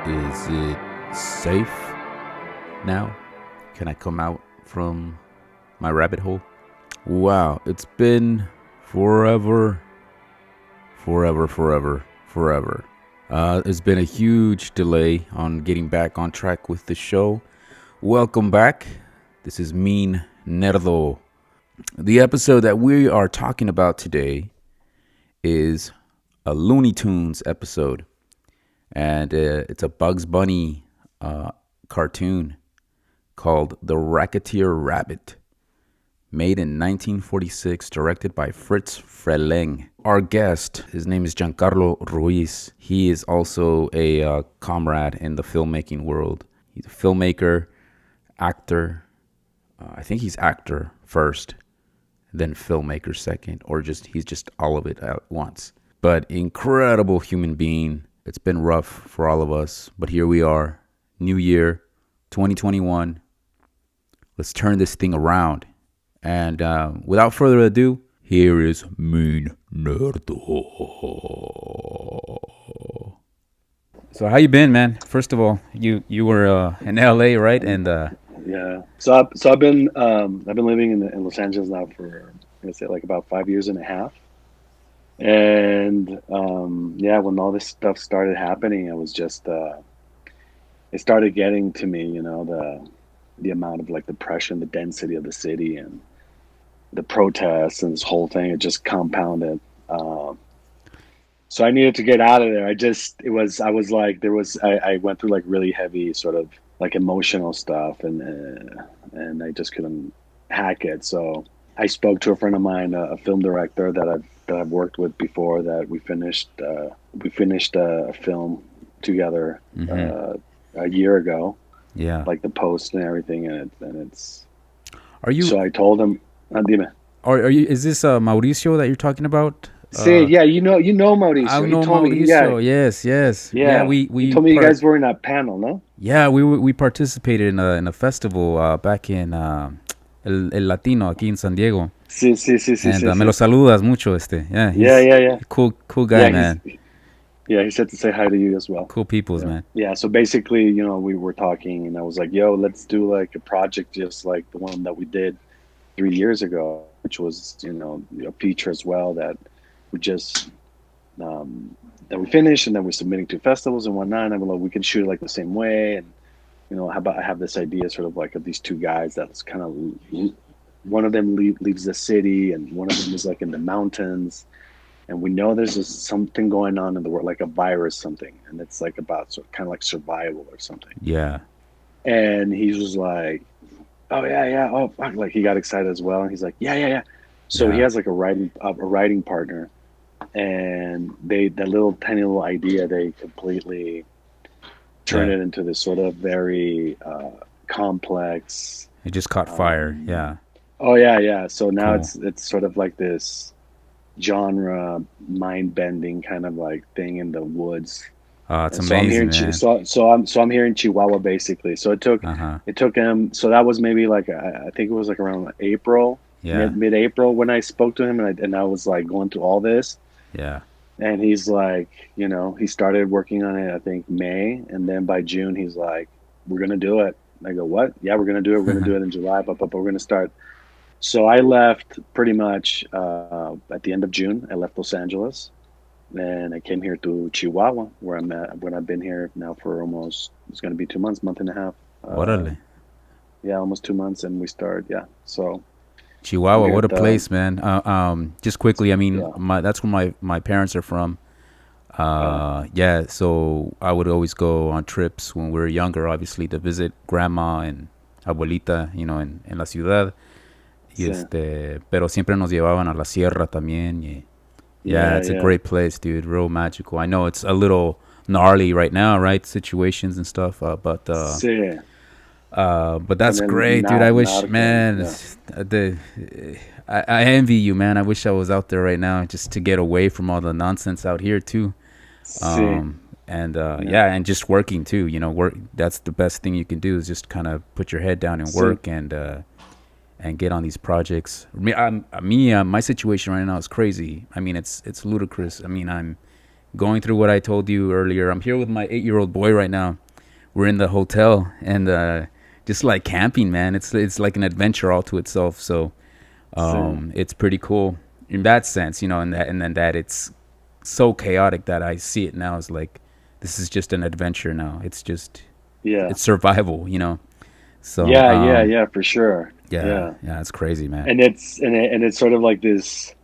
Is it safe now? Can I come out from my rabbit hole? Wow, it's been forever, forever, forever, forever. There's been a huge delay on getting back on track with the show. Welcome back. This is Mean Nerdo. The episode that we are talking about today is a Looney Tunes episode. And it's a Bugs Bunny cartoon called The Racketeer Rabbit, made in 1946, directed by Fritz Freleng. Our guest, his name is Giancarlo Ruiz. He is also a comrade in the filmmaking world. He's a filmmaker, actor. I think he's actor first, then filmmaker second, or he's just all of it at once. But incredible human being. It's been rough for all of us, but here we are. New year, 2021. Let's turn this thing around. And without further ado, here is Mean Nerdo. So how you been, man? First of all, you were in LA, right? And Yeah. I've been living in Los Angeles now for like about 5 years and a half. And yeah, when all this stuff started happening, it was just it started getting to me, the amount of like the pressure and the density of the city and the protests and this whole thing. It just compounded. So I needed to get out of there. I was like, I went through like really heavy sort of like emotional stuff, and I just couldn't hack it. So I spoke to a friend of mine, a film director that I've worked with before. That we finished a film together a year ago. yeah. Like the post and everything, and it's. Are you So I told him, dime. are you is this Mauricio that you're talking about? Say, yeah, you know I Mauricio. He know told me, yeah, Mauricio. Yes, yes. Yeah, yeah. He told me you guys were in that panel, no? yeah, we participated in a festival back in El Latino aquí in San Diego. Sí, sí, sí, sí, And sí, me lo sí. saludas mucho este. Yeah, Yeah, he's yeah, yeah. cool guy, Yeah, man. he said to say hi to you as well. Cool peoples, Yeah. man. Yeah, so basically, we were talking and I was like, yo, let's do like a project just like the one that we did 3 years ago, which was, a feature as well that we just that we finished and then we're submitting to festivals and whatnot. And I'm like, we can shoot it like the same way. And how about I have this idea sort of like of these two guys that's kind of one of them leaves the city and one of them is like in the mountains, and we know there's something going on in the world, like a virus, something, and it's like about kind of like survival or something. Yeah. And he was like, "Oh yeah, yeah, oh fuck!" Like he got excited as well, and he's like, "Yeah, yeah, yeah." So he Yeah. has like a writing partner, and that little tiny little idea they completely turn Yeah. it into this sort of very complex. It just caught fire. Um, Yeah. oh yeah, yeah. So now Cool. it's sort of like this genre mind bending kind of like thing in the woods. Oh, it's And so I'm here amazing, in man. so I'm here in Chihuahua basically. So Uh-huh. it took him. So that was maybe like I think it was like around April, Yeah. mid April when I spoke to him, and I was like going through all this. Yeah. And he's like, he started working on it, I think May. And then by June, he's like, we're going to do it. And I go, what? Yeah, we're going to do it. We're going to do it in July, but we're going to start. So I left pretty much at the end of June. I left Los Angeles and I came here to Chihuahua where I'm at, when I've been here now for almost, it's going to be 2 months, month and a half. Órale. Yeah, almost 2 months. And we start. Yeah. So I'm Chihuahua, here what at a place, man. Just quickly, I mean, yeah. that's where my parents are from. Uh, Yeah, so I would always go on trips when we were younger, obviously, to visit grandma and abuelita, en la ciudad. Y so, pero siempre nos llevaban a la sierra también. Yeah, yeah, it's a yeah. great place, dude. Real magical. I know it's a little gnarly right now, right? Situations and stuff. So, But and that's then great, dude. I wish, not again. man, Yeah. I envy you, man. I wish I was out there right now just to get away from all the nonsense out here too. See. And Yeah. yeah, and just working too. Work. That's the best thing you can do is just kind of put your head down and See. work and get on these projects. My situation right now is crazy. I mean, it's ludicrous. I mean, I'm going through what I told you earlier. I'm here with my 8-year-old boy right now. We're in the hotel and just like camping, man. It's like an adventure all to itself. So So, it's pretty cool in that sense, and then that it's so chaotic that I see it now as like this is just an adventure now. yeah. It's survival. So Yeah, for sure. yeah, Yeah. yeah, it's crazy, man. And it's sort of like this,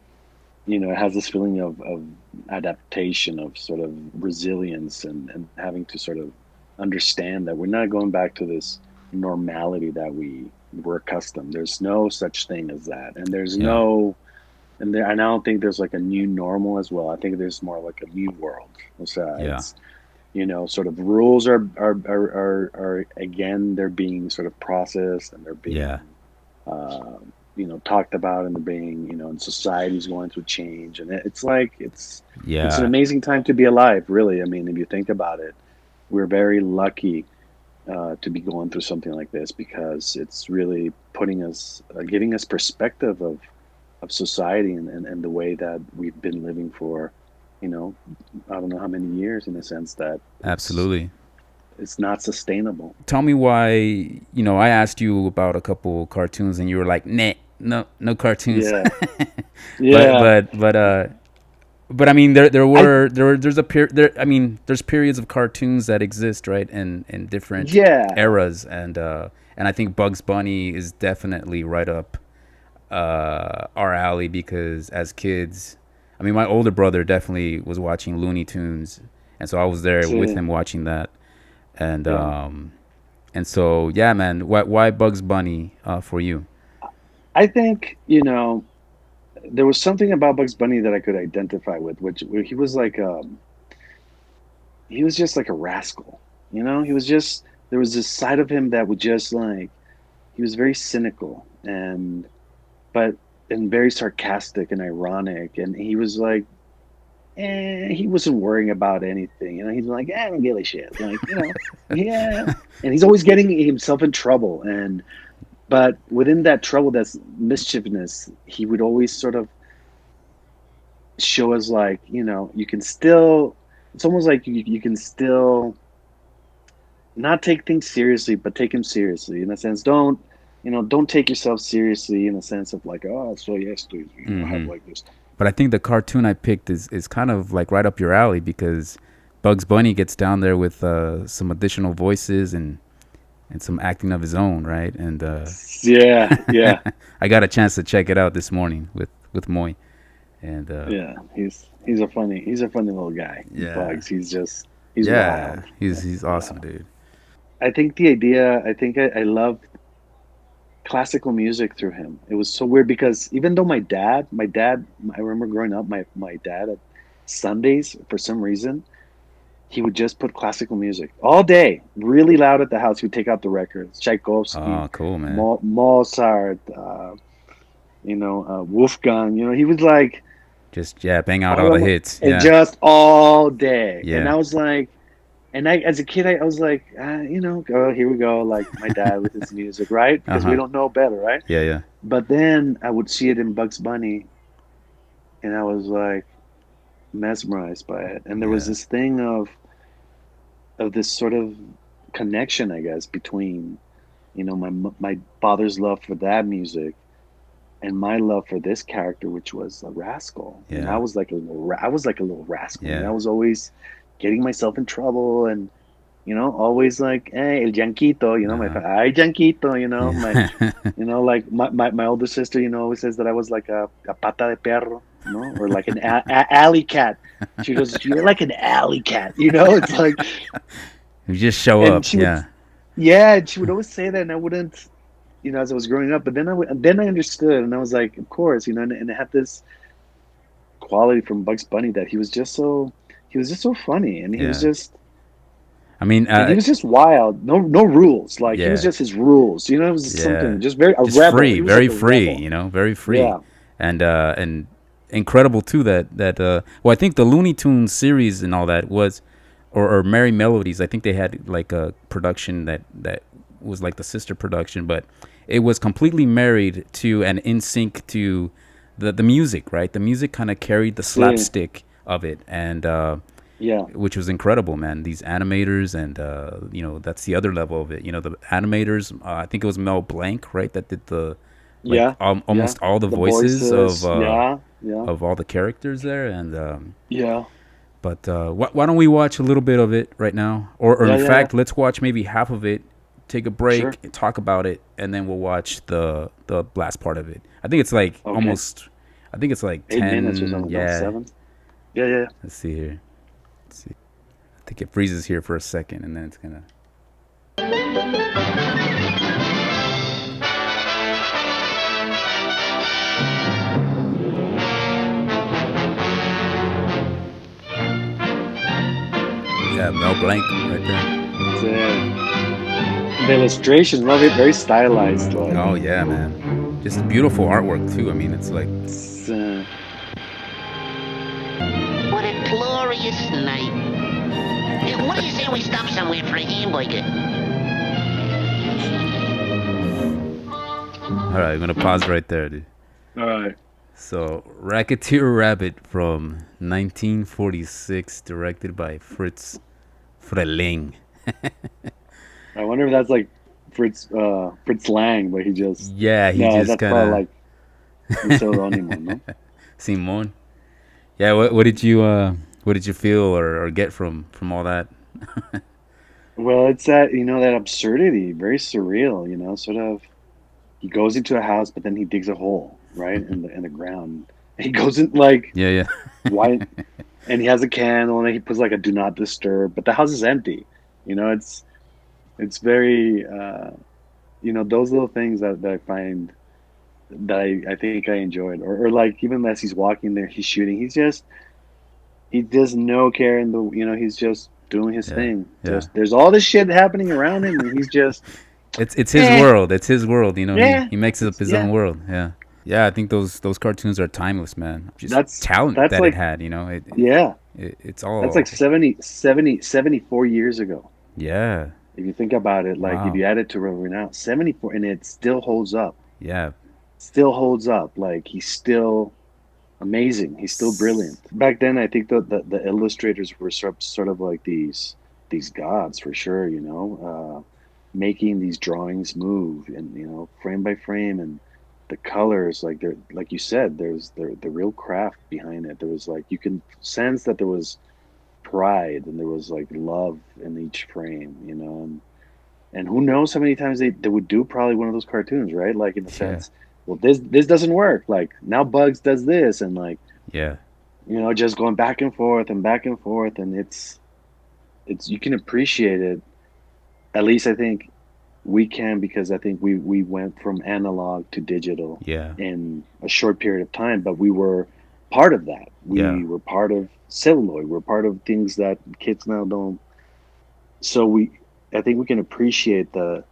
it has this feeling of adaptation, of sort of resilience, and having to sort of understand that we're not going back to this normality that we were accustomed. There's no such thing as that. And there's Yeah, no and I don't think there's like a new normal as well. I think there's more like a new world. So yeah, it's sort of rules are again, they're being sort of processed, and they're yeah, being uh, talked about, and they're being and society's going through change, and it's like it's an yeah. amazing time to be alive, really. I mean, if you think about it, we're very lucky to be going through something like this, because it's really putting us giving us perspective of society, and the way that we've been living for you know I don't know how many years, in the sense that Absolutely. it's not sustainable. Tell me why. I asked you about a couple cartoons, and you were like, "Nah, no, no cartoons." Yeah, but yeah. but but uh but I mean, I there's a there. I mean, there's periods of cartoons that exist, right, in different Yeah, eras, and I think Bugs Bunny is definitely right up our alley because as kids, I mean, my older brother definitely was watching Looney Tunes, and so I was there with see, him watching that, and yeah. um, and so yeah, man, why Bugs Bunny for you? I think there was something about Bugs Bunny that I could identify with, which where he was just like a rascal. He was just there was this side of him that would just like he was very cynical, but and very sarcastic and ironic, and he was like, he wasn't worrying about anything. He's like, I don't give a shit. Like, yeah. And he's always getting himself in trouble. But within that trouble, that's mischievousness, he would always sort of show us like, you can still, it's almost like you can still not take things seriously, but take him seriously in a sense. Don't take yourself seriously in a sense of like, oh, so yes, to, have Hmm. like this. But I think the cartoon I picked is kind of like right up your alley because Bugs Bunny gets down there with some additional voices and some acting of his own, right? And Yeah, yeah. I got a chance to check it out this morning with Moy, and Yeah, he's a funny little guy. yeah, Bugs, he's yeah, wild. he's awesome, Uh, dude. I think I loved classical music through him. It was so weird because even though my dad, I remember growing up, my dad at Sundays for some reason he would just put classical music all day, really loud at the house. He would take out the records, Tchaikovsky, Oh, cool, man. Mozart, Wolfgang. He was like Just yeah, bang out I all the don't know, hits. and Yeah, just all day. And yeah. I was like, and as a kid, I was like, oh, here we go, like my dad with his music, right? Uh Because we huh. don't know better, right? Yeah, yeah, But then I would see it in Bugs Bunny, and I was like mesmerized by it. And there was yeah, this thing of this sort of connection, I guess, between my father's love for that music and my love for this character, which was a rascal. And yeah, I was like a little rascal. yeah. I was always getting myself in trouble, and always like, hey, el Yanquito, Uh my huh. ay Yanquito, my Yeah. like my older sister, always says that I was like a pata de perro, or like an alley cat. She goes, you're like an alley cat, it's like, You just show and up. she would, Yeah. yeah, and she would always say that, and I wouldn't, as I was growing up, but then I understood, and I was like, of course, and it had this quality from Bugs Bunny that he was just so funny, and Yeah. I mean, he was just wild. No rules. Like he was yeah, just his rules. It was just yeah. something just very a Just rebel. free, He was like very a free. rebel. Very free, Yeah. and incredible too. That well, I think the Looney Tunes series and all that was, or Merry Melodies. I think they had like a production that was like the sister production, but it was completely married to and in sync to the music. Right, the music kind of carried the See. slapstick of it, Yeah. which was incredible, man. These animators, and that's the other level of it. The animators. I think it was Mel Blanc, right, that did the like Yeah. Yeah. almost all the The voices voices. Yeah. Yeah. of all the characters there, and Yeah. but why don't we watch a little bit of it right now, or Yeah. in Yeah. Yeah. fact, let's watch maybe half of it, take a Sure. break, and talk about it, and then we'll watch the last part of it. I think it's like Okay. almost. I think it's like 8 minutes or 10. something. No, Yeah. 7. Yeah. Yeah. Let's see here. Let's see. I think it freezes here for a second, and then it's gonna. Yeah, Mel Blanc right there. It's, the illustration, love it. Very stylized. Like, Oh yeah, man. Just beautiful artwork too. I mean, it's like. it's, What a glorious night. Hey, what do you say we stop somewhere for a hamburger? All right, I'm gonna pause right there, dude. all right. So, Racketeer Rabbit from 1946, directed by Fritz Freleng. I wonder if that's like Fritz Lang, but he just Yeah, he no, just that's kind probably of like un pseudónimo, no? Simon. Yeah, what did you feel or get from all that? Well, it's that that absurdity, very surreal. Sort of. He goes into a house, but then he digs a hole right in the ground. He goes in like Yeah, yeah, why, and he has a candle, and then he puts like a do not disturb, but the house is empty. It's very those little things that I find that I think I enjoyed, or like even as he's walking there, he's shooting. He does no care in the he's just doing his yeah, thing. yeah. Just there's all this shit happening around him, and he's just It's his eh, world. It's his world. yeah, He makes up it's his yeah. own world. Yeah, yeah. I think those cartoons are timeless, man. Just That's talent that's that it like had. yeah, It's that's like all. 74 years ago. Yeah. If you think about it, like if Wow. you add it to where we're now, 74, and it still holds up. Yeah. Still holds up. Like he's still amazing. He's still brilliant. Back then, I think the illustrators were sort of like these gods for sure. Making these drawings move, and frame by frame, and the colors, like they're like you said, there's the real craft behind it. There was like you can sense that there was pride and there was like love in each frame, and who knows how many times they would do probably one of those cartoons, right? Like in the Yeah. sense, well, this doesn't work. Like now Bugs does this, and like Yeah. just going back and forth, and it's you can appreciate it. At least I think we can, because I think we went from analog to digital Yeah. in a short period of time, but we were part of that. Yeah. We were part of celluloid. We're part of things that kids now don't. So I think we can appreciate the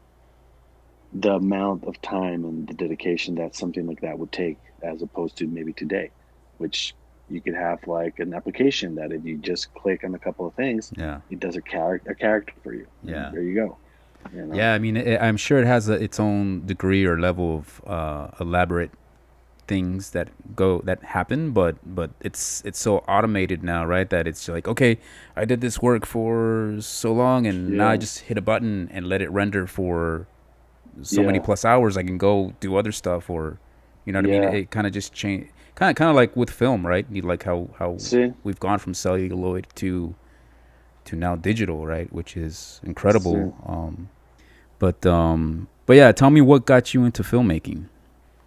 amount of time and the dedication that something like that would take, as opposed to maybe today, which you could have like an application that if you just click on a couple of things, Yeah. it does a character for you. And Yeah. there you go. Yeah. I mean, I'm sure it has its own degree or level of elaborate things that happen, but it's so automated now, right? That it's like, okay, I did this work for so long, and now I Yeah. just hit a button and let it render for so many Yeah. plus hours. I can go do other stuff, or what I mean. Yeah. It kind of just change, kind of like with film, right? You like how See? we've gone from celluloid to now digital, right? Which is See. incredible. But yeah, tell me what got you into filmmaking.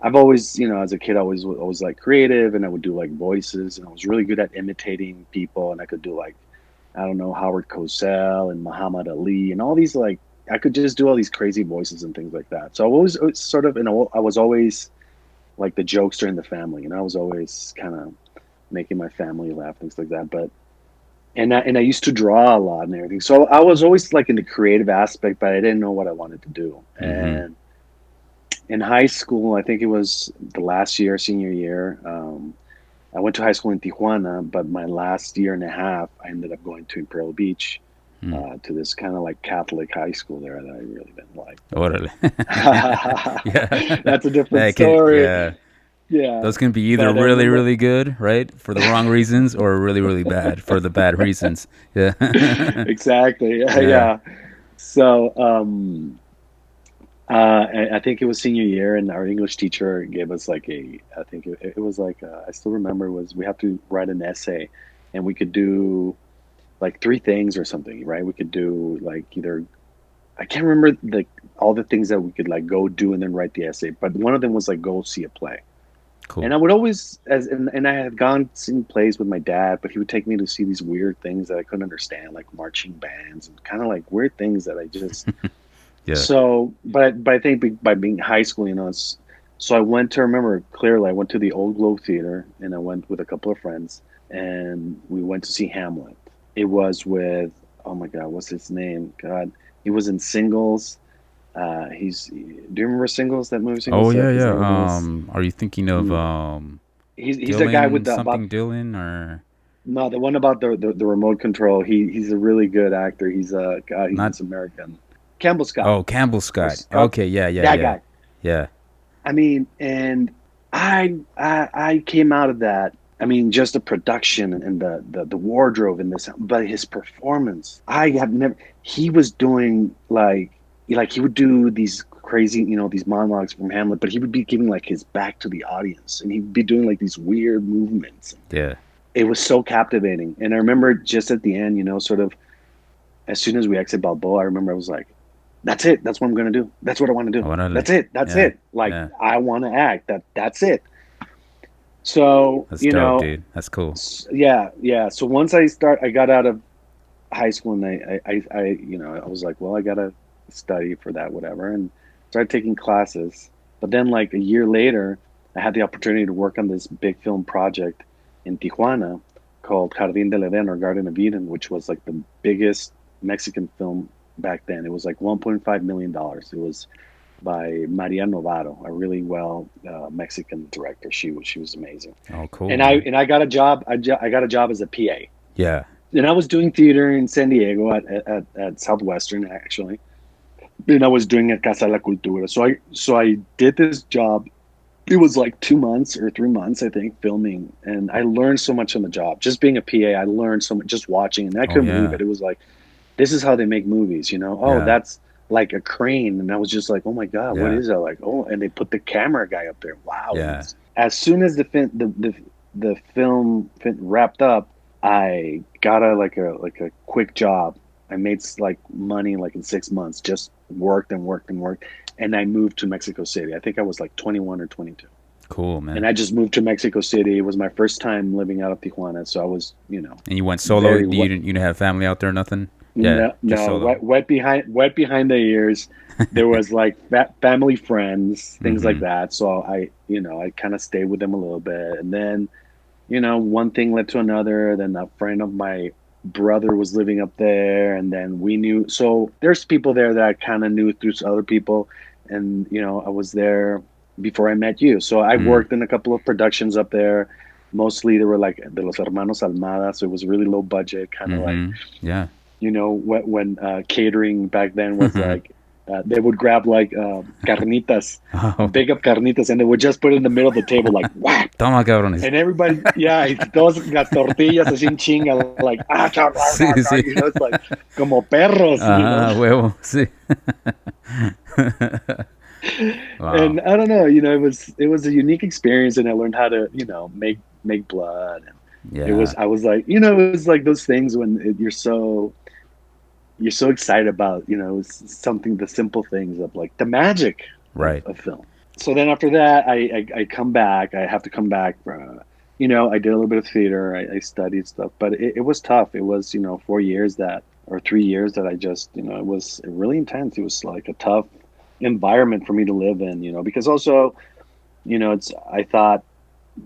I've always, as a kid, I always like creative, and I would do like voices, and I was really good at imitating people, and I could do like, I don't know, Howard Cosell and Muhammad Ali and all these like I could just do all these crazy voices and things like that. So I was sort of, I was always like the jokester in the family, I was always kind of making my family laugh, things like that. But and I used to draw a lot and everything, so I was always like in the creative aspect, but I didn't know what I wanted to do. Mm-hmm. And in high school, I think it was the last year, senior year. I went to high school in Tijuana, but my last year and a half, I ended up going to Imperial Beach, Mm. to this kind of like Catholic high school there that I really didn't like. Órale. Yeah. That's a different Like, story. yeah. Yeah, Those can be either but I really, remember really good, right, for the wrong reasons, or really, really bad for the bad reasons. Yeah. exactly. Yeah, Yeah. yeah. So, I think it was senior year, and our English teacher gave us like I think it was like, I still remember, it was we have to write an essay, and we could do like three things or something, right? We could do like either, I can't remember all the things that we could like go do and then write the essay, but one of them was like go see a play. And Cool. I would always, and I had gone seen plays with my dad, but he would take me to see these weird things that I couldn't understand, like marching bands and kind of like weird things that I just. Yeah. So, but I think by being high school, so I went to, remember clearly, I went to the Old Globe Theater, and I went with a couple of friends, and we went to see Hamlet. It was with, oh my God, what's his name? God, he was in Singles. Do you remember Singles? That movie, Oh Singles. yeah, His yeah. name is. Are you thinking of mm, he's the guy with Dylan the about something Dylan or no, the one about the remote control. He's a really good actor. He's God, he's not? this American. Campbell Scott Oh, Campbell or Scott. Scott, Okay, yeah, yeah, that yeah, guy. yeah. I mean, and I came out of that. I mean, just the production and the wardrobe in this, but his performance, I have never. He was doing like he would do these crazy, these monologues from Hamlet, but he would be giving like his back to the audience, and he'd be doing like these weird movements. Yeah. It was so captivating, and I remember just at the end, sort of as soon as we exit Balboa, I remember I was like, "That's it. That's what I'm gonna do. That's what I want to I do. wanna That's it. That's yeah, it. Like yeah. I want to act. That's it." So That's dope, dude. That's cool. yeah, yeah. So once I got out of high school, and I was like, well, I gotta study for that, whatever, and started taking classes. But then, like a year later, I had the opportunity to work on this big film project in Tijuana called Jardín del Edén, or Garden of Eden, which was like the biggest Mexican film back then. It was like $1.5 million. It was by Maria Novaro, a really well Mexican director. She was amazing. Oh, cool, And I man. and I got a job. I got a job as a PA, Yeah. and I was doing theater in San Diego at Southwestern, actually. And I was doing at Casa La Cultura. So I did this job. It was like 2 months or 3 months, I think, filming, and I learned so much on the job. Just being a PA, I learned so much just watching, and I Oh couldn't believe yeah. it. It was like, this is how they make movies, you know? Oh, Yeah. that's like a crane, and I was just like, oh my God, what Yeah. is that? Like, oh, and they put the camera guy up there. Wow. And Yeah. as soon as the film wrapped up, I got a quick job. I made like money like in 6 months, just worked and worked and worked, and I moved to Mexico City. I think I was like 21 or 22, Cool, and man. I just moved to Mexico City. It was my first time living out of Tijuana, so I was, And you went solo? very You didn't have family out there or nothing? Yeah, no, just no, solo. wet behind the ears. There was like family friends, things like Mm-hmm. that. So I kind of stayed with them a little bit, and then, one thing led to another. Then a friend of my brother was living up there, and then we knew. So there's people there that I kind of knew through other people, and I was there before I met you. So I Mm. worked in a couple of productions up there. Mostly they were like de los hermanos Almada, so it was really low budget, kind of like, Mm-hmm. Yeah. when catering back then was like, they would grab like carnitas, Oh, big up carnitas, and they would just put it in the middle of the table like whack, toma cabrones. and everybody, yeah, y todos las tortillas así en chinga, like Sí, sí. it's like como perros. Ajá, huevo, sí. Wow. And I don't know, it was a unique experience, and I learned how to make blood, and Yeah. I was like, it was like those things when you're so excited about, something, the simple things of like the magic Right. of film. So then after that, I come back. I have to come back. I did a little bit of theater. I studied stuff, but it was tough. It was 4 years or 3 years that I just it was really intense. It was like a tough environment for me to live in. Because also I thought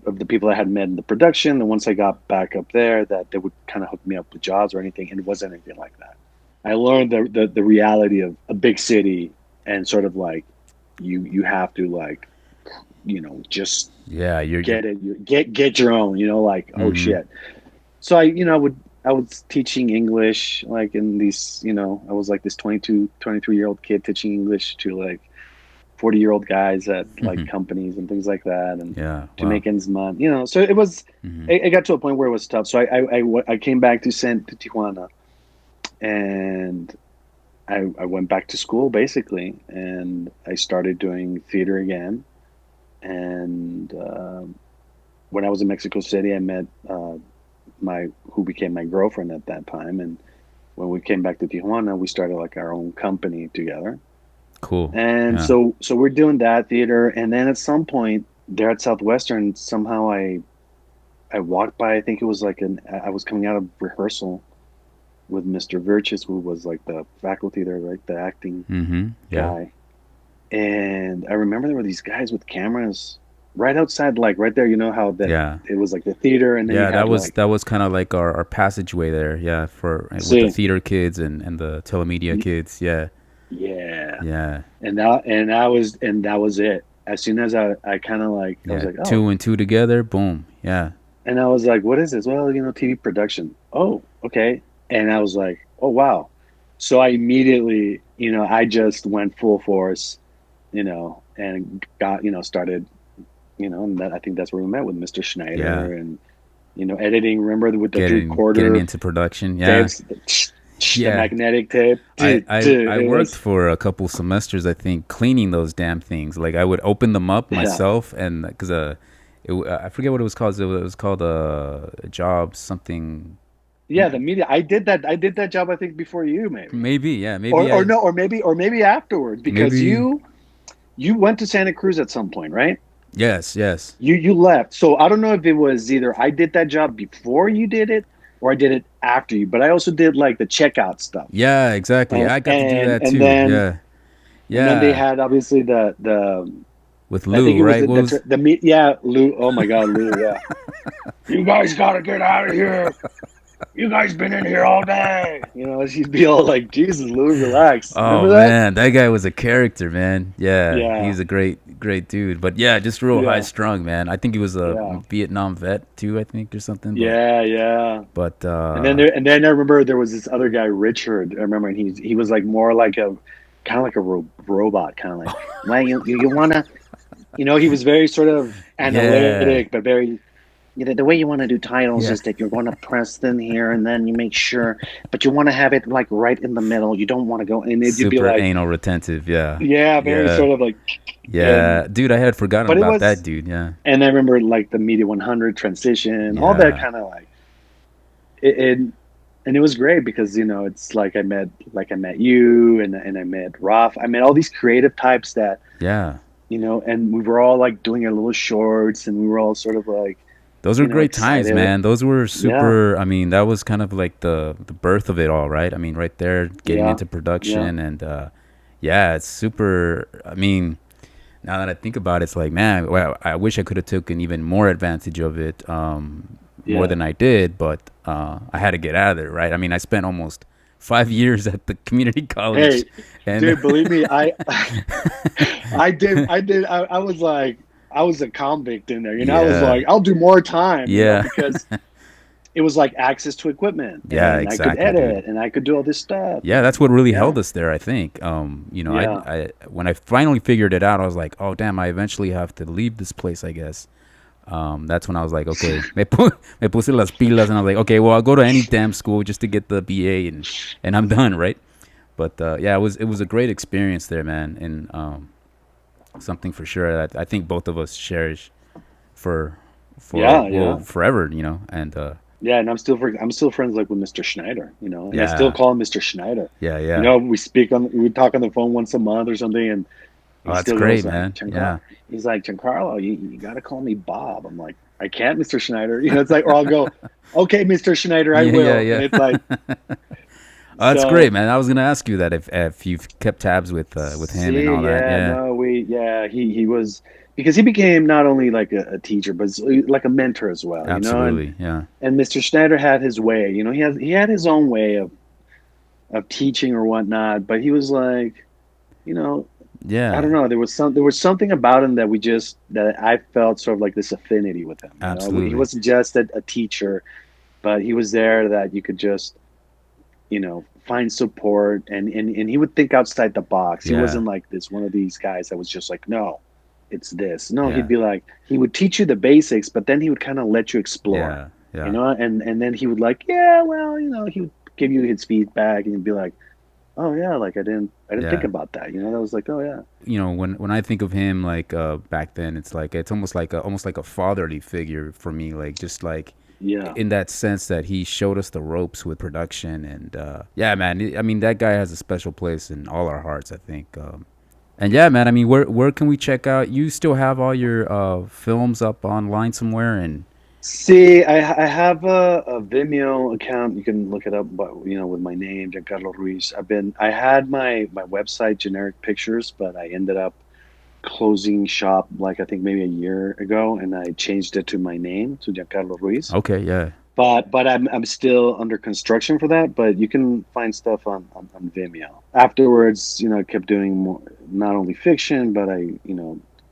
of the people I had met in the production, and once I got back up there, that they would kind of hook me up with jobs or anything, and it wasn't anything like that. I learned the reality of a big city, and sort of like you have to like just Yeah, you're get it, get your own, like, oh mm-hmm. shit. So I was teaching English, like in these, I was like this 22, 23-year-old kid teaching English to like 40-year-old guys at like companies and things like that, and Yeah. to Wow. make ends meet. You know, so it was. Hmm. It got to a point where it was tough. So I came back to Tijuana, and I went back to school basically, and I started doing theater again. And when I was in Mexico City, I met my who became my girlfriend at that time, and when we came back to Tijuana, we started like our own company together. Cool. And Yeah. so we're doing that theater, and then at some point there at Southwestern, somehow I walked by. I think it was like I was coming out of rehearsal with Mr. Virtus, who was like the faculty there, right, the acting Hmm. Yeah. guy. And I remember there were these guys with cameras right outside, like right there. You know how that Yeah. it was like the theater, and then you Yeah, had like that was kind of like our passageway there. Yeah, for with the see, theater kids and the telemedia kids. Yeah. yeah, Yeah. and that was it. As soon as I kind of like I was Yeah. like, oh, Two and two together. Boom. Yeah. and I was like, what is this? Well, you know, TV production. Oh, okay. And I was like, oh wow. So I immediately, you know, I just went full force, you know, and got, you know, started, you know, and that, I think that's where we met with Mr. Yeah. Schneider and, you know, editing. Remember with the three Getting quarter into production. Yeah. tapes, the Yeah. magnetic tape, dude, I it worked was, for a couple semesters, I think, cleaning those damn things. Like I would open them up yeah, myself, and because I forget what it was called. It was called a job something. yeah, the media. I did that job, I think, before you, maybe, Maybe, yeah, maybe or I no, or maybe afterwards, because maybe you went to Santa Cruz at some point, right? yes, yes, You left. So I don't know if it was either I did that job before you did it or I did it after you. But I also did like the checkout stuff. yeah, exactly. And I got to do and that and too. then Yeah, and then they yeah, had obviously the with I think Lou, it was right? What was? the meet, yeah, Lou. Oh my God, Lou, yeah. You guys gotta get out of here. You guys been in here all day. You know, she'd be all like, Jesus, Lou, relax. Oh Remember that? man, that guy was a character, man. Yeah, Yeah. he's a great dude. But yeah, just real high Yeah. strung, man. I think he was a Yeah. Vietnam vet too, I think, or something. Yeah, yeah. But And then I remember there was this other guy, Richard. I remember, and he was like more like a kind of like a robot, kind of like, well, you wanna, you know, he was very sort of yeah, analytic, but very. You know, the way you want to do titles yeah, is that you're going to press in here and then you make sure, but you want to have it like right in the middle. You don't want to go, and you'd be super like, anal retentive. Yeah, Yeah, very yeah, sort of like, and yeah. Dude, I had forgotten but it about that was, dude. Yeah, and I remember like the Media 100 transition, all that yeah. kind of like it, and it was great because you know it's like I met you and I met Raf. I met all these creative types that Yeah, you know, and we were all like doing our little shorts, and we were all sort of like those were you know great times, excited. man. Those were Yeah, super. I mean, that was kind of like the birth of it all, right? I mean, right there, getting yeah, into yeah, production, and yeah, it's super. I mean, now that I think about it, it's like, man, well, I wish I could have taken even more advantage of it, more yeah. than I did, but I had to get out of there, right? I mean, I spent almost 5 years at the community college, Hey, and dude, believe me, I was like, I was a convict in there. You know, I was yeah, like, I'll do more time, you know, yeah, because it was like access to equipment, yeah, and I could exactly, dude. edit, and I could do all this stuff, Yeah, that's and what really yeah, held us there, I think. yeah, I when I finally figured it out, I was like, oh damn, I eventually have to leave this place, I guess. That's when I was like, okay, me puse las pilas, and I was like, okay, well, I'll go to any damn school just to get the BA, and I'm done, right? But yeah, it was a great experience there, man, and something for sure that I think both of us cherish for yeah, well yeah, forever, and yeah. And I'm still friends like with Mr. Schneider, you know, and I still yeah, call him Mr. Schneider. yeah, You yeah. know, we talk on the phone once a month or something, and Oh, he that's still goes great, like, man. Yeah, he's like, Giancarlo, you got to call me Bob. I'm like, I can't, Mr. Schneider. You know, it's like, or I'll go, okay, Mr. Schneider, I yeah, yeah, will. And it's like, yeah. Oh, that's great, so man. I was gonna ask you that if you've kept tabs with him and see, all that. yeah, Yeah, no, he was, because he became not only like a teacher, but like a mentor as well, you know, absolutely. Yeah, and Mr. Schneider had his way, you know, he had his own way of teaching or whatnot, but he was like, you know, I don't yeah, know. There was something about him that that I felt sort of like this affinity with him. You know, he absolutely. wasn't just a teacher, but he was there that you could just, you know, find support, and he would think outside the box. He Yeah. wasn't like this one of these guys that was just like, no, it's this. No, he'd Yeah. be like, he would teach you the basics, but then he would kind of let you explore, Yeah. Yeah. and then he would like, yeah, well, he would give you his feedback, and you'd be like, oh yeah, like I didn't think Yeah. about that. That was like, oh yeah, When I think of him, like back then, it's almost like a fatherly figure for me, like just like yeah. in that sense that he showed us the ropes with production. And yeah, man, I mean, that guy has a special place in all our hearts, I think. And yeah, man, I mean, where can we check out? You still have all your films up online somewhere? And See, I have a Vimeo account. You can look it up, but with my name, Giancarlo Ruiz. I had my website, Generic Pictures, but I ended up closing shop like I think maybe a year ago, and I changed it to my name, to Giancarlo Ruiz. okay, yeah. But I'm still under construction for that. But you can find stuff on Vimeo. Afterwards, I kept doing more, not only fiction, but I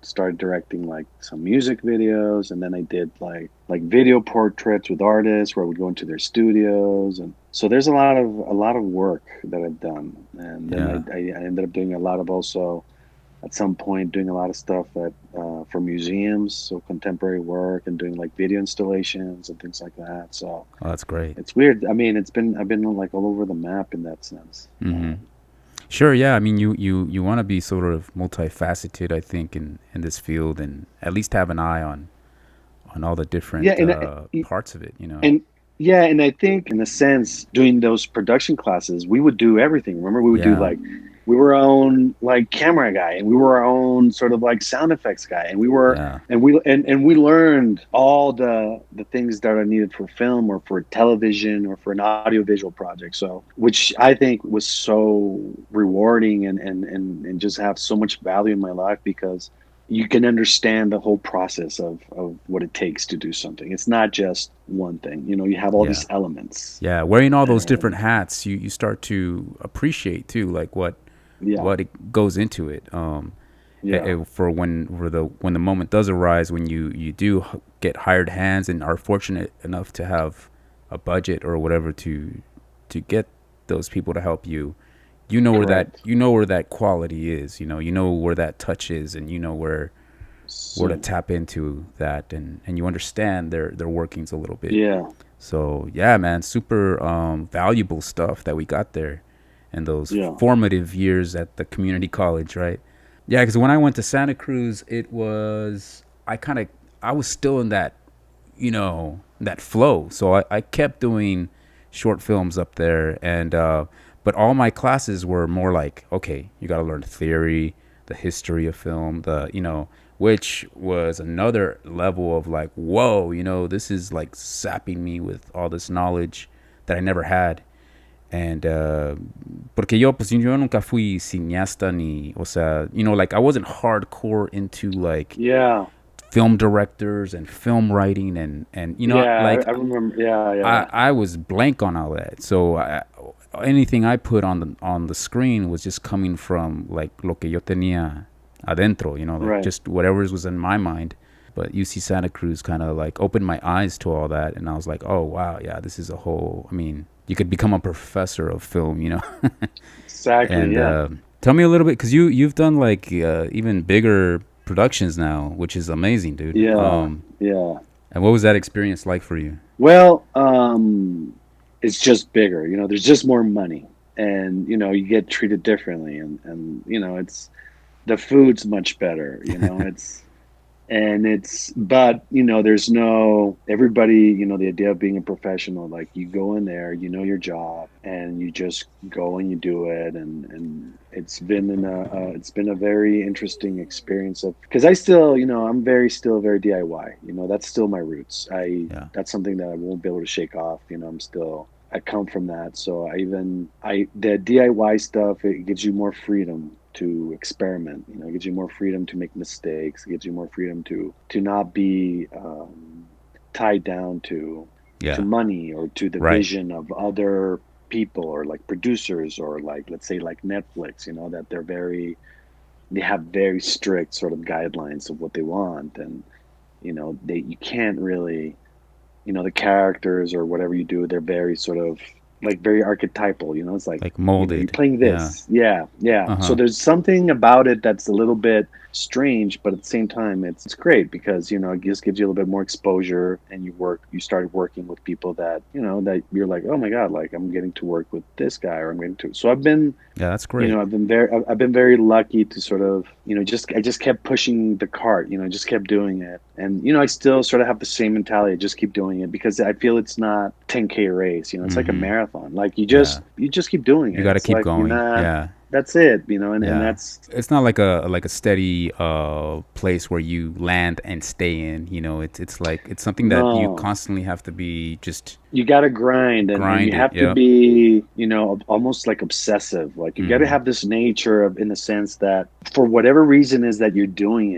started directing like some music videos, and then I did like video portraits with artists where I would go into their studios, and so there's a lot of work that I've done. And then Yeah. I ended up doing a lot of, also at some point, doing a lot of stuff for museums, so contemporary work, and doing like video installations and things like that. So Oh, that's great. it's weird. I mean, I've been like all over the map in that sense. Hmm. Sure, yeah. I mean, you want to be sort of multifaceted, I think, in this field, and at least have an eye on all the Yeah, different parts of it. and yeah, and I think in a sense, doing those production classes, we would do everything. Remember, we would do Yeah. like, we were our own like camera guy, and we were our own sort of like sound effects guy, and we were Yeah. and we learned all the things that are needed for film or for television or for an audiovisual project. So, which I think was so rewarding, and just have so much value in my life, because you can understand the whole process of what it takes to do something. It's not just one thing. You have all Yeah. these elements. Yeah. Wearing all those different And hats, you start to appreciate too, like yeah, what it goes into it. yeah, For when the moment does arise, when you do get hired hands and are fortunate enough to have a budget or whatever to get those people to help you, correct. you know where that quality is. You know where that touch is, and you know where to So tap into that, and you understand their workings a little bit. yeah, So yeah, man, super valuable stuff that we got there in those yeah, formative years at the community college, right? Yeah, because when I went to Santa Cruz, I was still in that flow. So I kept doing short films up there, and but all my classes were more like, okay, you got to learn theory, the history of film, which was another level of like, whoa, this is like sapping me with all this knowledge that I never had. And porque yo nunca fui cineasta ni, o sea, like I wasn't hardcore into like yeah, film directors and film writing, and yeah. like I remember. Yeah, yeah, I was blank on all that. So anything I put on the screen was just coming from like lo que yo tenía adentro, like right. just whatever was in my mind. But UC Santa Cruz kind of like opened my eyes to all that, and I was like, oh wow, yeah, this is a whole. I mean, you could become a professor of film. Exactly. And Yeah, tell me a little bit, because you've done like even bigger productions now, which is amazing, dude. yeah, yeah. And what was that experience like for you? Well, it's just bigger. There's just more money, and you get treated differently, and it's the food's much better. But there's no, everybody, the idea of being a professional, like you go in there, your job, and you just go and you do it. And it's been a very interesting experience, because I still, I'm still very DIY. That's still my roots. Yeah. That's something that I won't be able to shake off. I come from that. So the DIY stuff, it gives you more freedom to experiment. It gives you more freedom to make mistakes. It gives you more freedom to not be tied down to Yeah. money, or to the Right. vision of other people, or like producers, or like, let's say, like Netflix. That they have very strict sort of guidelines of what they want, and you can't really, the characters or whatever you do, they're very sort of like very archetypal, you know. It's like, Like you know, you're molded. playing Yeah. this. Yeah, yeah. So Uh-huh. there's something about it that's a little bit strange, but at the same time it's great because, you know, it just gives you a little bit more exposure, and you started working with people that, you know, that you're like, oh my God, like I'm getting to work with this guy, or I'm getting to, so I've been, Yeah, that's you great. know, I've been very lucky to sort of, you know, just I just kept pushing the cart, you know, just kept doing it, and you know, I still sort of have the same mentality, just keep doing it, because I feel it's not 10K race, you know, it's like a Mm-hmm. marathon. Like Yeah. you just keep doing You it. got to It's keep like you're going. not. Yeah. That's it, you know, and Yeah. that's It's not like a steady place where you land and stay in, you know. It's like it's something that you no. constantly have to be just You got to grind, and you grind it. have to Yep. be, you know, almost like obsessive. Like you got to Mhm. have this nature of, in the sense that for whatever reason is that you're doing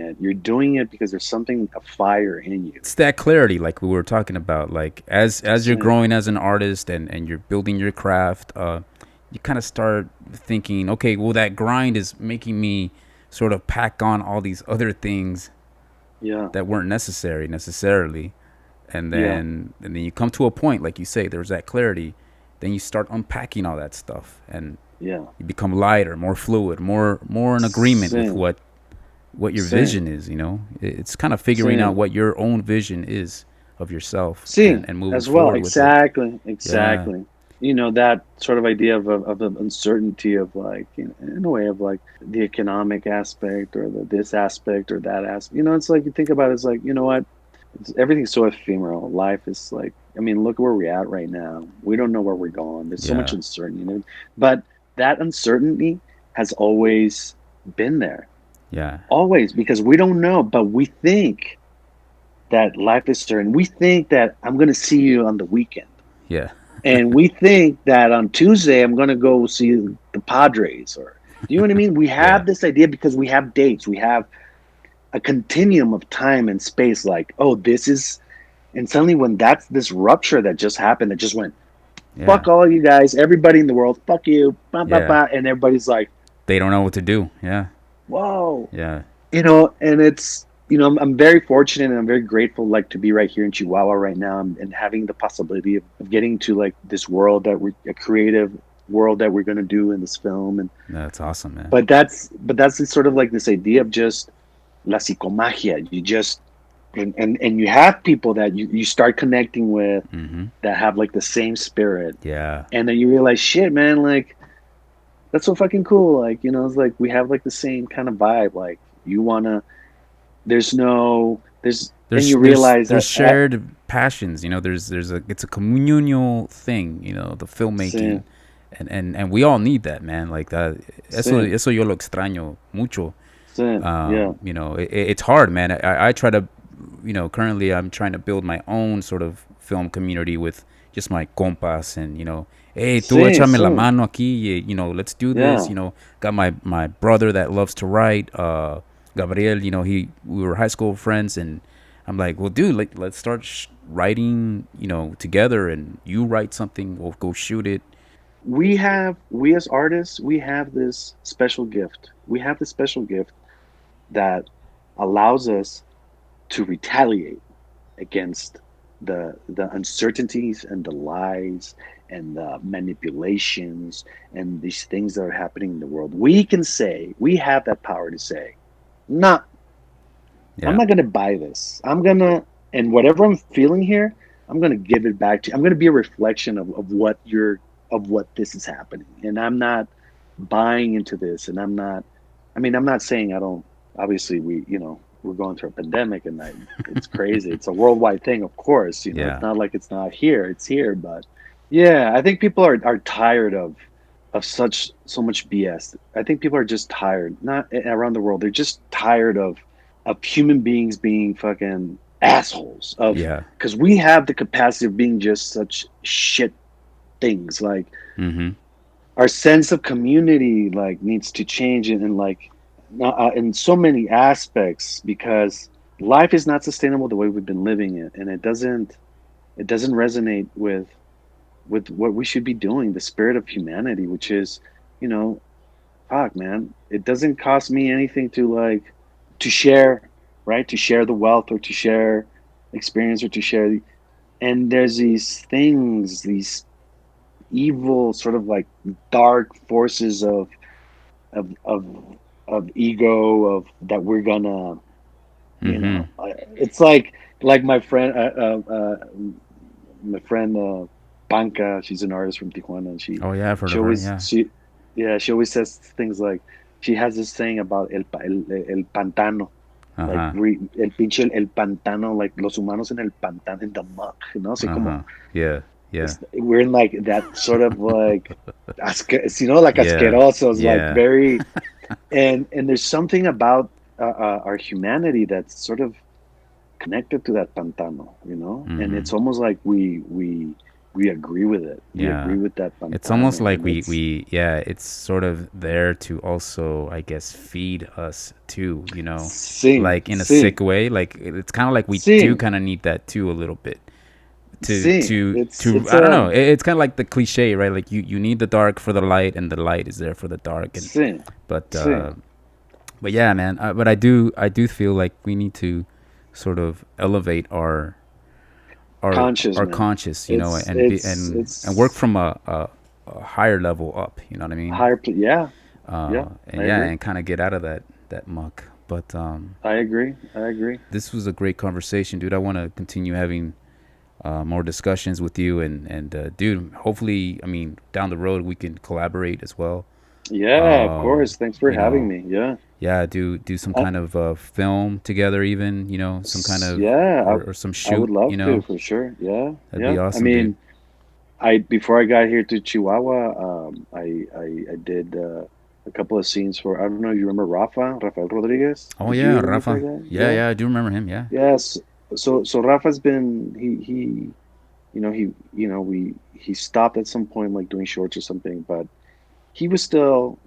it because there's something, a fire in you. It's that clarity like we were talking about, like as That's you're it. growing as an artist and you're building your craft, you kind of start thinking, okay, well that grind is making me sort of pack on all these other things Yeah, that weren't necessarily, yeah, and then you come to a point like you say there's that clarity, then you start unpacking all that stuff and yeah. you become lighter, more fluid, more in agreement with Same, what your same, vision is, you know. It's kind of figuring out same. what your own vision is of yourself See, and moving as well. forward with it. Exactly, Yeah. exactly. You know, that sort of idea of the uncertainty of, like, you know, in a way of like the economic aspect, or the this aspect or that aspect. You know, it's like you think about it, it's like, you know what? Everything's so ephemeral. Life is like, I mean, look where we're at right now. We don't know where we're going. There's so much Yeah. uncertainty, you know? But that uncertainty has always been there, Yeah. always, because we don't know, but we think that life is certain. We think that I'm going to see you on the weekend. Yeah. And we think that on Tuesday I'm going to go see the Padres, or do you know what I mean? We Yeah. have this idea because we have dates. We have a continuum of time and space, like, oh, this is, and suddenly when that's this rupture that just happened, that just went, Yeah. fuck all you guys, everybody in the world, fuck you, bah, bah, Yeah. bah, and everybody's like, They don't know what to do. Yeah. whoa, Yeah. you know. And it's, you know, I'm very fortunate and I'm very grateful, like, to be right here in Chihuahua right now, and having the possibility of getting to like this world that we're a creative world that we're going to do in this film. And That's awesome, man. but that's sort of like this idea of just la psicomagia. You just, and you have people that you start connecting with Mhm. that have like the same spirit, Yeah. and then you realize, shit, man, like that's so fucking cool. Like, you know, it's like we have like the same kind of vibe. Like, you wanna, there's no, there's, then you realize There's that shared passions, you know. There's a it's a communal thing, you know, the filmmaking, sin, and we all need that, man. Like that. sin, Eso yo lo extraño mucho. sin, yeah, You know, it's hard, man. I try to, you know, currently I'm trying to build my own sort of film community with just my compas, and you know, hey, tú sin, échame la sin, mano aquí, you know, let's do this, yeah. you know. Got my brother that loves to write, Gabriel, you know, we were high school friends, and I'm like, well, dude, like let's start writing, you know, together, and you write something, we'll go shoot it. We as artists, we have this special gift. We have this special gift that allows us to retaliate against the uncertainties and the lies and the manipulations and these things that are happening in the world. We can say, we have that power to say, nah, I'm Yeah. not gonna buy this. I'm gonna, and whatever I'm feeling here, I'm gonna give it back to you. I'm gonna be a reflection of what you're, of what this is happening. And I'm not buying into this. And I'm not, I mean, I'm not saying I don't, obviously we, you know, we're going through a pandemic, and it's crazy. It's a worldwide thing, of course. You know, it's Yeah. not like it's not here. It's here. But yeah, I think people are tired of such, so much BS. I think people are just tired, not around the world. They're just tired of human beings being fucking assholes, of, Yeah. because we have the capacity of being just such shit things. Like, Mhm. our sense of community like needs to change, and like, in so many aspects, because life is not sustainable the way we've been living it, and it doesn't resonate with what we should be doing, the spirit of humanity, which is, you know, fuck, man, it doesn't cost me anything to like, to share, right, to share the wealth, or to share experience, or to share and there's these things, these evil sort of like dark forces of of of ego of that we're gonna, you Mm-hmm. know, it's like my friend Panca, she's an artist from Tijuana, and Oh yeah, I've heard she of her. always Yeah. she yeah, she always says things like, she has this saying about el pantano, Uh like huh. el pinche el pantano, like los humanos en el pantano, in the muck, you know, so Uh como huh. Yeah. Yeah. we're in like that sort of like like Yeah. asquerosos, like Yeah. very, and there's something about our humanity that's sort of connected to that pantano, you know, and Mm-hmm. it's almost like we agree with it. We Yeah. agree with that It's almost pantano, like and it's we yeah, it's sort of there to also, I guess, feed us too, sí, like in a sí, sick way. Like it's kind of like we do sí, kind of need that too a little bit to sí. to It's to it's I don't know. It's kind of like the cliche, right? Like you need the dark for the light, and the light is there for the dark. And sí, but sí. but yeah, man. But I do feel like we need to sort of elevate Conscious, our man. conscious, It's and be it's and work it's from a higher level up. You know what I mean? yeah, yeah. And I yeah, agree. and kind of get out of that muck. But I agree. I agree. this was a great conversation, dude. I want to continue having more discussions with you, and dude, hopefully, I mean, down the road we can collaborate as well. Yeah, of course. Thanks for You having know, me. Yeah. yeah, do some Uh, kind of film together, even some kind of yeah, or some I would shoot. love to for sure. Yeah, That'd be yeah. I awesome, dude. mean, I before I got here to Chihuahua, I did a couple of scenes for, I don't know if you remember Rafael Rodriguez. Oh Did you yeah, remember Rafa. that? Yeah, Yeah. yeah, I do remember him. Yeah. Yes. So Rafa's been he he stopped at some point like doing shorts or something, but he was still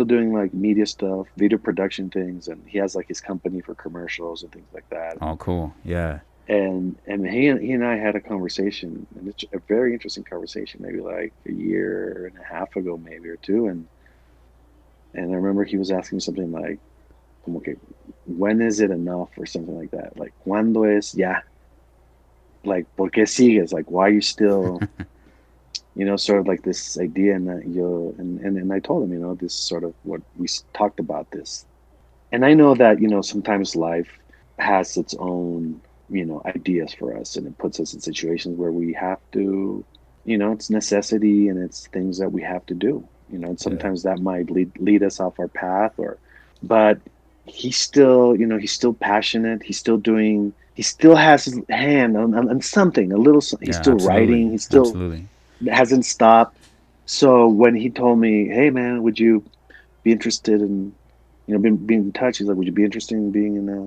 doing like media stuff, video production things, and he has like his company for commercials and things like that. Oh, cool. Yeah. And he and I had a conversation, and it's a very interesting conversation, maybe like a year and a half ago, maybe or two, and I remember he was asking me something like, como que, when is it enough or something like that, like cuando es ya, like por qué sigues, like why are you still, sort of like this idea, and I told him, this is sort of what we talked about this, and I know that sometimes life has its own ideas for us, and it puts us in situations where we have to, it's necessity and it's things that we have to do, and Yeah. sometimes that might lead us off our path, but he's still passionate, he still has his hand on something, a little, he's Yeah. still Absolutely. writing, he's still Absolutely. hasn't stopped. So when he told me, "Hey, man, would you be interested in, being in touch?" He's like, "Would you be interested in being in a,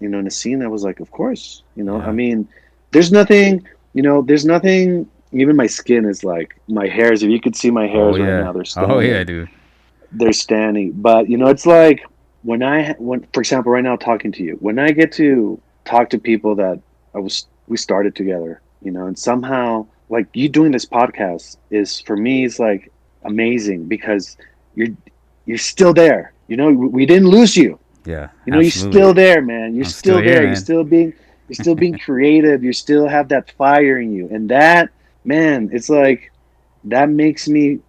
in a scene?" I was like, "Of course." I Yeah. mean, there's nothing, there's nothing. Even my skin is like my hairs. If you could see my Oh hairs right yeah. now, they're Oh yeah, standing. dude. They're standing. But it's like when, for example, right now talking to you, when I get to talk to people that we started together, and somehow like you doing this podcast is for me is like amazing because you're you're still there. We didn't lose you. Yeah. You're Absolutely. still there, man. You're I'm still still here, there. man. You're still being creative. You still have that fire in you, and that, man, it's like that makes me,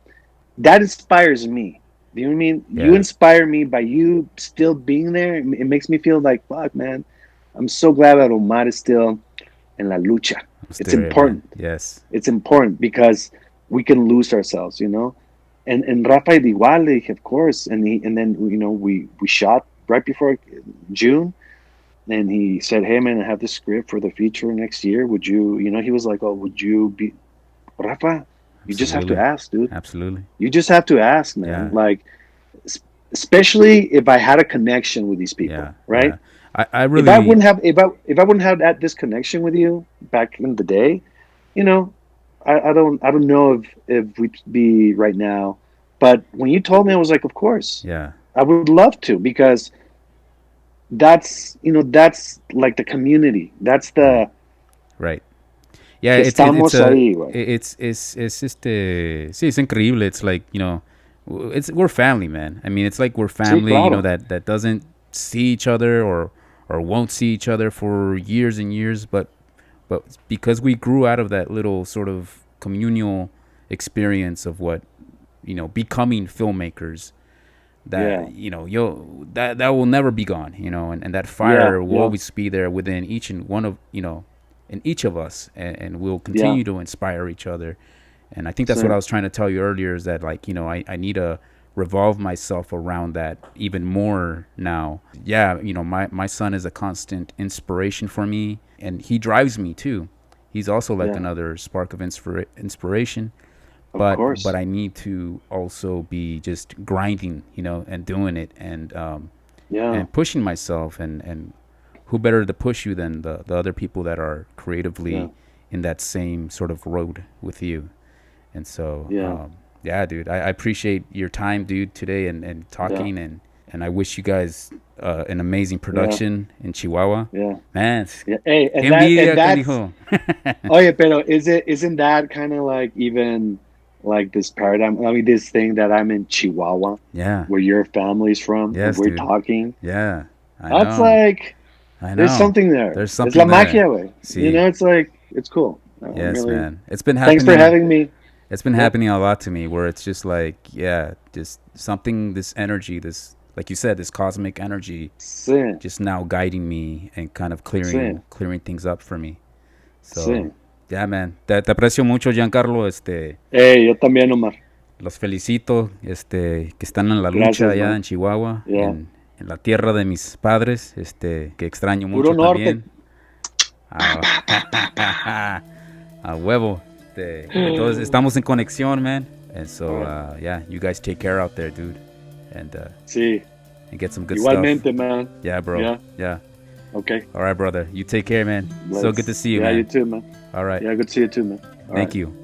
that inspires me. Do you know what I mean? You Yeah. inspire me by you still being there. It makes me feel like, fuck, man. I'm so glad that Omar is still in la lucha. I'm It's still here, man. important. Yes. It's important because we can lose ourselves. And Rafa igual, of course. And then we shot right before June, and he said, "Hey, man, I have this script for the feature next year. Would you?" He was like, "Oh, would you be Rafa? You just have to Absolutely. ask, dude. Absolutely. You just have to ask, man. Yeah. Like, especially if I had a connection with these people, Yeah. right? Yeah. I really. If I wouldn't have this connection with you back in the day, you know, I don't know if we'd be right now. But when you told me, I was like, of course, Yeah. I would love to, because that's like the community. That's Right. the Right. Yeah. que It's estamos a ahí, güey. it's just sí, it's increíble. It's like we're family, man. I mean, it's like we're Sí, family. claro. That doesn't see each other or won't see each other for years and years, but because we grew out of that little sort of communal experience of what, becoming filmmakers, that that will never be gone, and that fire will always be there within each and one of in each of us, and we'll continue to inspire each other. And I think that's what I was trying to tell you earlier, is that like, I need to revolve myself around that even more now. My son is a constant inspiration for me, and he drives me too. He's also like another spark of inspiration. But I need to also be just grinding, and doing it, and pushing myself, and who better to push you than the other people that are creatively in that same sort of road with you. And so dude, I appreciate your time, dude, today, and talking, and I wish you guys an amazing production in Chihuahua. Man. Hey, and that's oye, pero isn't that kind of like even like this paradigm? I mean, this thing that I'm in Chihuahua, where your family's from, yes, we're dude. talking. Yeah, that's know. Like, I know. There's something there. There's something. It's la magia way. It's like, it's cool. Yes, really, man. It's been happening. Thanks for having me. It's been happening a lot to me, where it's just like, just something, this energy, this, like you said, this cosmic energy, just now guiding me and kind of clearing things up for me. So, man, te aprecio mucho, Giancarlo. Yo también, Omar. Los felicito, que están en la lucha. Gracias, allá en Chihuahua, en la tierra de mis padres, que extraño mucho. Puro también. A huevo. Entonces estamos en conexión, man. And so, you guys take care out there, dude. And and get some good Igualmente, stuff. Man. Yeah, bro. Yeah. Okay. All right, brother. You take care, man. So good to see you, man. Yeah, you too, man. All right. Yeah, good to see you too, man. Thank you.